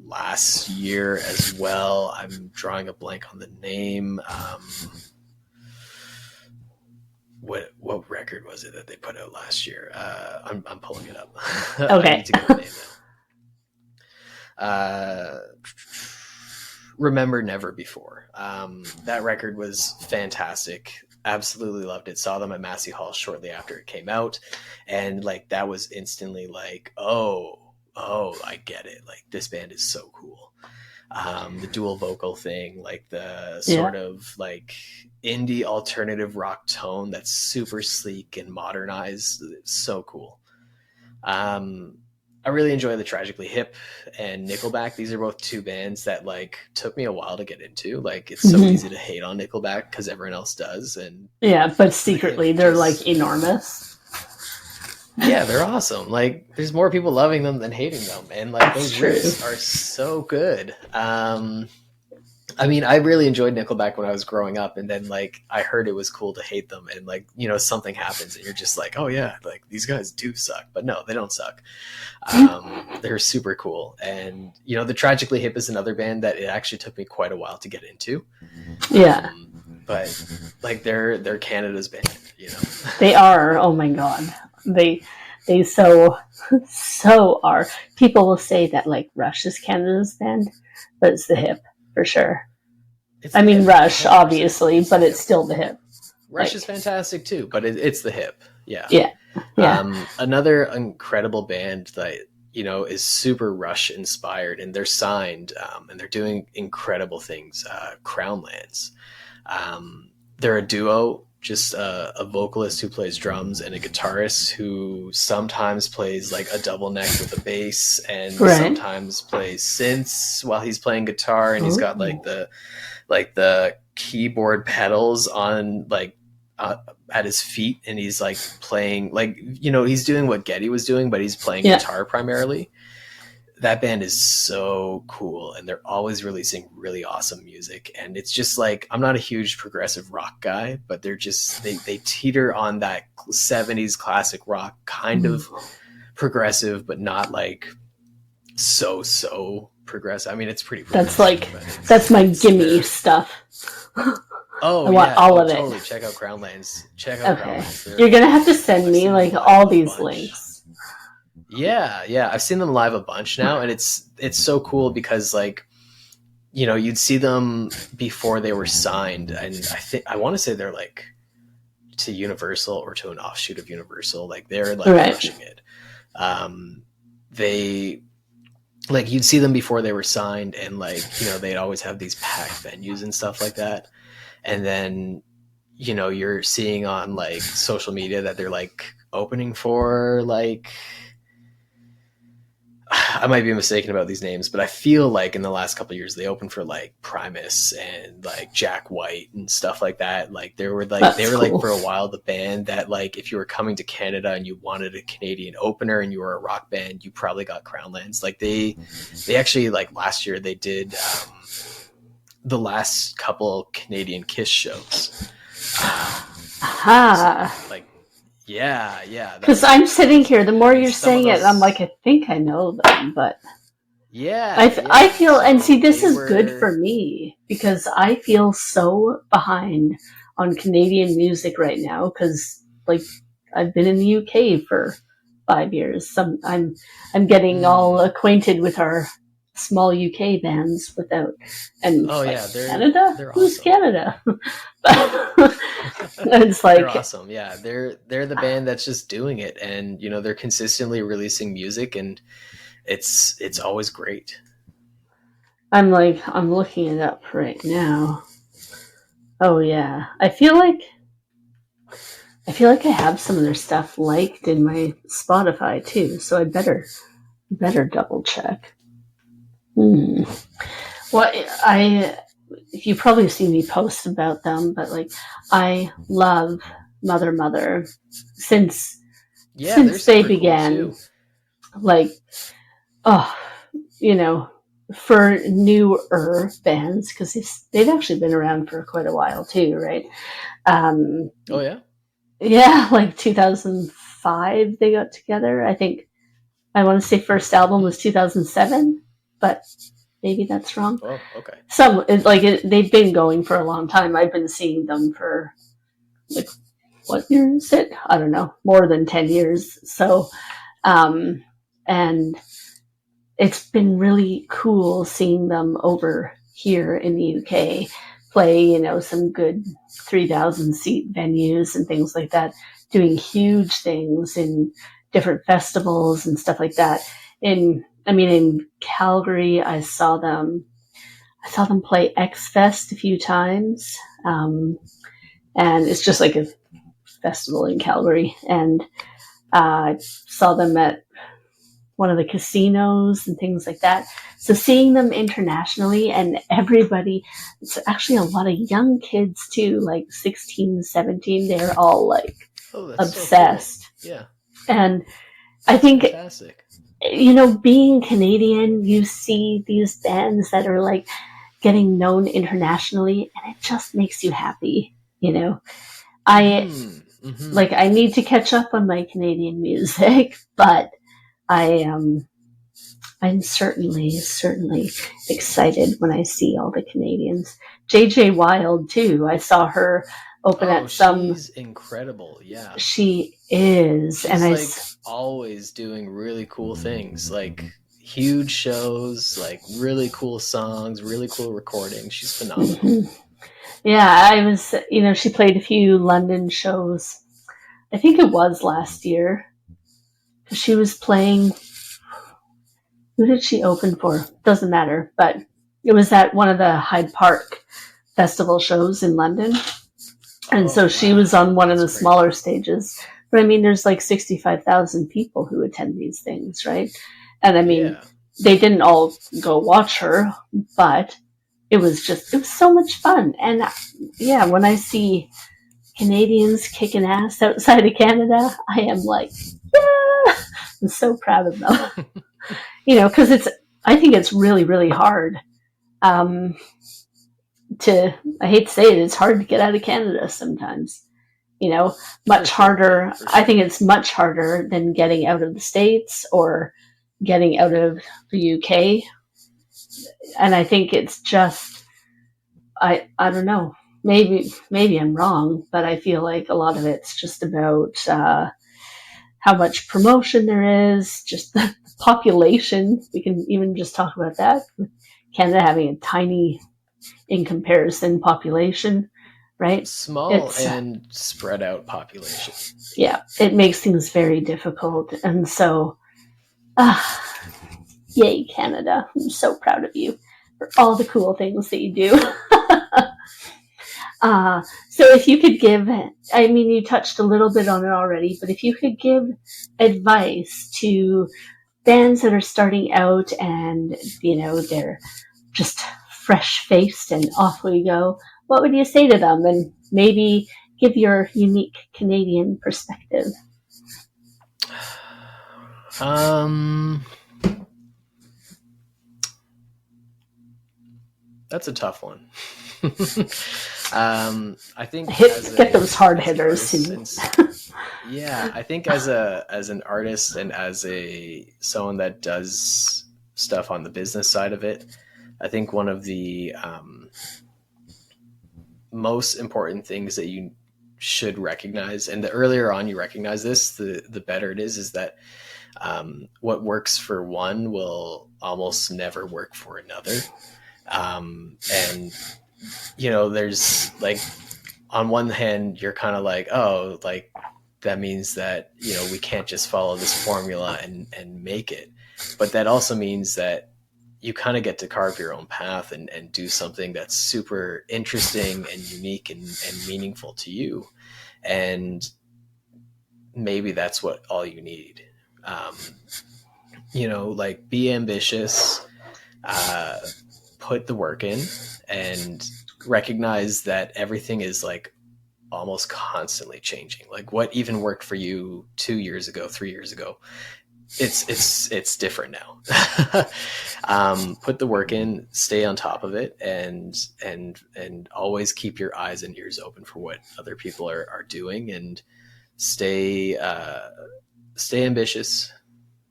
last year as well. I'm drawing a blank on the name. What record was it that they put out last year? I'm pulling it up. Okay. I need to get the name now. Remember Never Before. That record was fantastic. Absolutely loved it. Saw them at Massey Hall shortly after it came out, and like that was instantly like, oh, I get it. Like this band is so cool. The dual vocal thing, like the sort of like indie alternative rock tone that's super sleek and modernized. It's so cool. I really enjoy the Tragically Hip and Nickelback. These are both 2 bands that like took me a while to get into. Like it's so easy to hate on Nickelback because everyone else does, and but secretly they're like enormous. Yeah, they're awesome. Like there's more people loving them than hating them, and like those riffs are so good. I mean, I really enjoyed Nickelback when I was growing up, and then like I heard it was cool to hate them, and like something happens, and you're just like, oh yeah, like these guys do suck, but no, they don't suck. They're super cool, and the Tragically Hip is another band that it actually took me quite a while to get into. Yeah, but like they're Canada's band, They are. Oh my god, they so are. People will say that like Rush is Canada's band, but it's the Hip for sure. I mean, Rush, 100%. Obviously, but it's still the Hip. Rush is fantastic too, but it's the Hip. Yeah. Another incredible band that is super Rush inspired, and they're signed, and they're doing incredible things. Crownlands. They're a duo, just a vocalist who plays drums and a guitarist who sometimes plays like a double neck with a bass, and sometimes plays synths while he's playing guitar, and he's got like the keyboard pedals on like at his feet, and he's like playing like he's doing what Geddy was doing, but he's playing guitar primarily. That band is so cool, and they're always releasing really awesome music. And it's just like, I'm not a huge progressive rock guy, but they're just they teeter on that 70s classic rock kind of progressive, but not like so progressive. I mean, it's pretty progressive. That's my gimme stuff. Oh, I want all of it. Totally. Check out Crownlands. Crownlands. You're gonna have to send me like all these links. Yeah. I've seen them live a bunch now, and it's so cool because like, you know, you'd see them before they were signed, and I want to say they're like to Universal or to an offshoot of Universal. Like they're like Right. crushing it. They like you'd see them before they were signed, and like, you know, they'd always have these packed venues and stuff like that. And then, you know, you're seeing on like social media that they're like opening for like, I might be mistaken about these names, but I feel like in the last couple of years they opened for like Primus and like Jack White and stuff like that. Like they were That's cool. Like for a while the band that like if you were coming to Canada and you wanted a Canadian opener and you were a rock band, you probably got Crownlands. Like they actually like last year they did the last couple Canadian Kiss shows. Aha. So, like yeah. Because I'm sitting here, the more you're saying it, I'm like, I think I know them, but I feel, and see, this is good for me because I feel so behind on Canadian music right now because, like, I've been in the UK for 5 years. I'm getting all acquainted with our small UK bands without, and Canada? They're Who's awesome. Canada? It's like they're awesome. Yeah, they're the band that's just doing it, and you know they're consistently releasing music, and it's always great. I'm looking it up right now. Oh yeah, I feel like I have some of their stuff liked in my Spotify too, so I better double check. Well, you probably see me post about them, but like I love Mother since they began. Cool like, oh, you know, for newer bands because they've actually been around for quite a while too, right? Oh yeah. Yeah, like 2005 they got together. I think I want to say first album was 2007, but maybe that's wrong. Oh, okay. They've been going for a long time. I've been seeing them for like what year is it? I don't know, more than 10 years. So, and it's been really cool seeing them over here in the UK play, you know, some good 3,000 seat venues and things like that, doing huge things in different festivals and stuff like that. In Calgary, I saw them play X Fest a few times. And it's just like a festival in Calgary. And I saw them at one of the casinos and things like that. So seeing them internationally and everybody, it's actually a lot of young kids too, like 16, 17, they're all like obsessed. So cool. Yeah. And I think, fantastic. You know, being Canadian, you see these bands that are like getting known internationally and it just makes you happy, you know. I need to catch up on my Canadian music, but I'm certainly excited when I see all the Canadians. JJ Wild too. I saw her open at some. She's incredible. Yeah, she is, she's and always doing really cool things, like huge shows, like really cool songs, really cool recordings. She's phenomenal. Mm-hmm. Yeah, I was. You know, she played a few London shows. I think it was last year. She was playing. Who did she open for? Doesn't matter, but it was at one of the Hyde Park festival shows in London. And so she was on one of the smaller stages. But I mean, there's like 65,000 people who attend these things, right? And I mean, they didn't all go watch her, but it was so much fun. And yeah, when I see Canadians kicking ass outside of Canada, I am like, yeah, I'm so proud of them. You know, because I think it's really, really hard I hate to say it, it's hard to get out of Canada sometimes. You know, much harder. Sure. I think it's much harder than getting out of the States or getting out of the UK. And I think it's just, I don't know, maybe I'm wrong, but I feel like a lot of it's just about how much promotion there is, just the population. We can even just talk about that. Canada having a tiny, in comparison, population, right? Small and spread out population. Yeah, it makes things very difficult. And so, yay, Canada. I'm so proud of you for all the cool things that you do. So if you could give, I mean, you touched a little bit on it already, but if you could give advice to bands that are starting out and, they're just fresh-faced and off we go, what would you say to them? And maybe give your unique Canadian perspective. That's a tough one. I think get those hard hitters. I think as an artist and as someone that does stuff on the business side of it, I think one of the most important things that you should recognize, and the earlier on you recognize this, the better it is that what works for one will almost never work for another. And there's like, on one hand, you're kind of like, oh, like that means that, we can't just follow this formula and make it. But that also means that you kind of get to carve your own path and do something that's super interesting and unique and meaningful to you. And maybe that's what all you need. Like, be ambitious, put the work in, and recognize that everything is like almost constantly changing. Like what even worked for you 2 years ago, 3 years ago, it's different now. Put the work in, stay on top of it, and always keep your eyes and ears open for what other people are doing, and stay ambitious,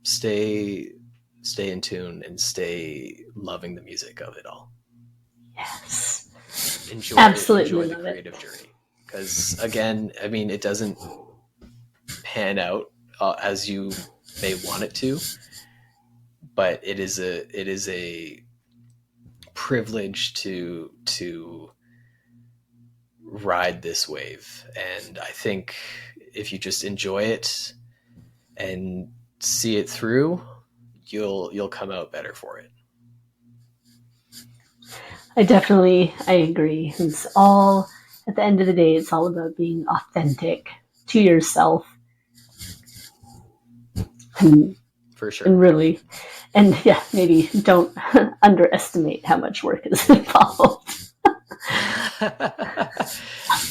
stay in tune, and stay loving the music of it all. Yes. Enjoy Absolutely the creative journey. Because again, I mean, it doesn't pan out as you may want it to, but it is a privilege to ride this wave. And I think if you just enjoy it and see it through, you'll come out better for it. I agree. It's all, at the end of the day, it's all about being authentic to yourself. For sure. And really, and yeah, maybe don't underestimate how much work is involved.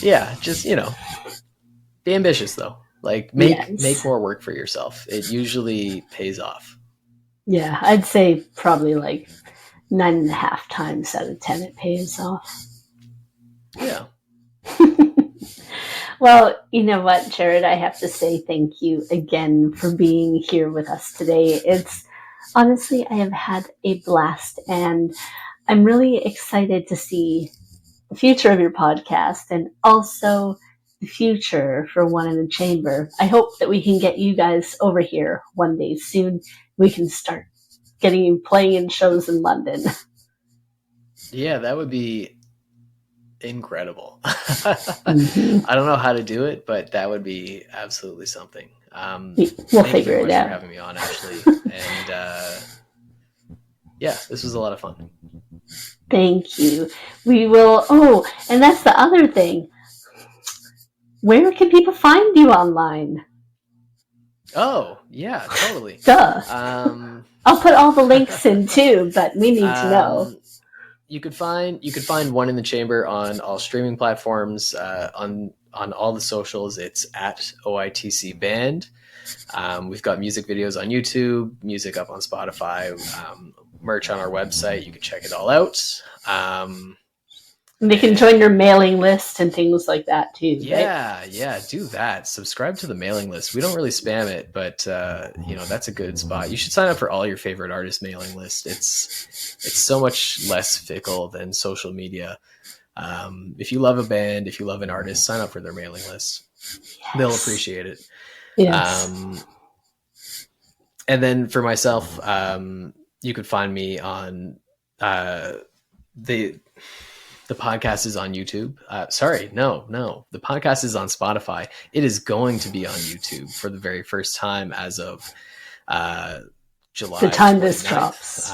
Yeah, just, be ambitious though. Like make more work for yourself. It usually pays off. Yeah, I'd say probably like 9.5 times out of 10 it pays off. Yeah. Well, you know what, Gerrod, I have to say thank you again for being here with us today. It's honestly, I have had a blast, and I'm really excited to see the future of your podcast and also the future for One in the Chamber. I hope that we can get you guys over here one day soon. We can start getting you playing in shows in London. Yeah, that would be incredible. Mm-hmm. I don't know how to do it, but that would be absolutely something. We'll figure it out. For having me on, Ashley. And yeah, this was a lot of fun. Thank you. We will. Oh, and that's the other thing. Where can people find you online? Oh, yeah, totally. Duh. I'll put all the links in too, but we need to know. You could find One in the Chamber on all streaming platforms, on all the socials. It's at OITC Band. We've got music videos on YouTube, music up on Spotify, merch on our website. You can check it all out. They can join your mailing list and things like that too. Yeah, right? Yeah, do that. Subscribe to the mailing list. We don't really spam it, but that's a good spot. You should sign up for all your favorite artist mailing list. It's so much less fickle than social media. If you love a band, if you love an artist, sign up for their mailing list. Yes. They'll appreciate it. Yes. And then for myself, you could find me on the podcast is on YouTube. No. The podcast is on Spotify. It is going to be on YouTube for the very first time as of July. The time 29th. this drops.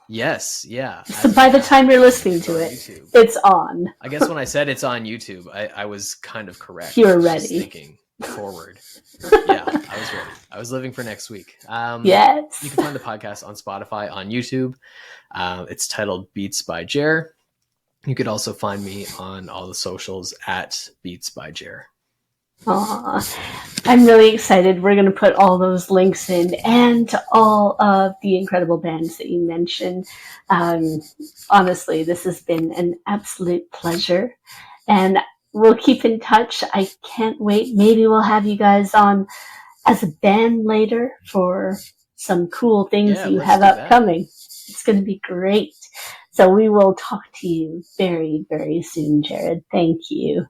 Yes, yeah. So by the time you're listening to it, YouTube. It's on. I guess when I said it's on YouTube, I was kind of correct. You were ready. Thinking forward. Yeah, I was ready. I was living for next week. Yes. You can find the podcast on Spotify, on YouTube. It's titled Beats by Ger. You could also find me on all the socials at Beats by Ger. I'm really excited. We're going to put all those links in, and to all of the incredible bands that you mentioned. Honestly, this has been an absolute pleasure, and we'll keep in touch. I can't wait. Maybe we'll have you guys on as a band later for some cool things you have upcoming. It's going to be great. So we will talk to you very, very soon, Gerrod. Thank you.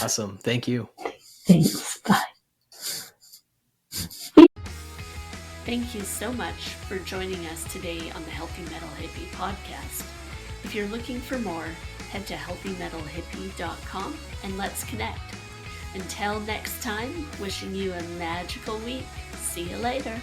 Awesome. Thank you. Thanks. Bye. Thank you so much for joining us today on the Healthy Metal Hippie podcast. If you're looking for more, head to healthymetalhippie.com and let's connect. Until next time, wishing you a magical week. See you later.